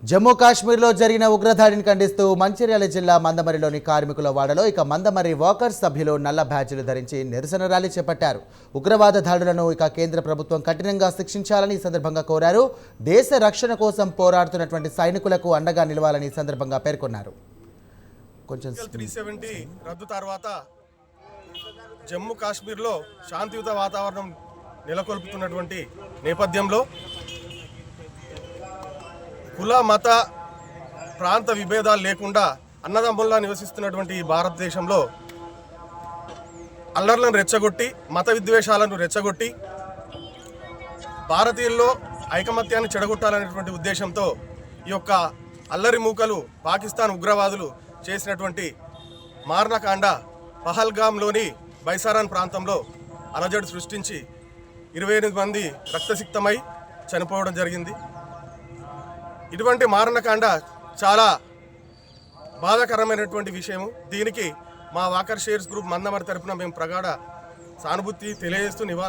జమ్మూ కాశ్మీర్లో జరిగిన ఉగ్రదాడిని ఖండిస్తూ మంచిర్యాల జిల్లా మందమరిలోని కార్మికుల వాడలో మందమరి వాకర్స్ సభ్యులు నల్ల బ్యాడ్జీలు ధరించి నిరసన ర్యాలీ చేపట్టారు. ఉగ్రవాద దాడులను కేంద్ర ప్రభుత్వం కఠినంగా శిక్షించాలని ఈ సందర్భంగా కోరారు. దేశ రక్షణ కోసం పోరాడుతున్నటువంటి సైనికులకు అండగా నిలవాలని ఈ సందర్భంగా పేర్కొన్నారు. కొంచెం 370 రద్దు తర్వాత జమ్మూ కాశ్మీర్లో శాంతియుత వాతావరణం నెలకొల్పుతున్నటువంటి నేపథ్యంలో కుల మత ప్రాంత విభేదాలు లేకుండా అన్నదమ్ముల్లా నివసిస్తున్నటువంటి ఈ భారతదేశంలో అల్లర్లను రెచ్చగొట్టి మత విద్వేషాలను రెచ్చగొట్టి భారతీయుల్లో ఐకమత్యాన్ని చెడగొట్టాలనేటువంటి ఉద్దేశంతో ఈ యొక్క అల్లరి మూకలు పాకిస్తాన్ ఉగ్రవాదులు చేసినటువంటి మారణకాండ పహల్గామ్లోని బైసారాన్ ప్రాంతంలో అలజడి సృష్టించి 28 మంది రక్తసిక్తమై చనిపోవడం జరిగింది. ఇటువంటి మారణకాండ చాలా బాధాకరమైనటువంటి విషయము. దీనికి మా వాకర్ షేర్స్ గ్రూప్ మందమరి తరపున మేము ప్రగాఢ సానుభూతి తెలియజేస్తూ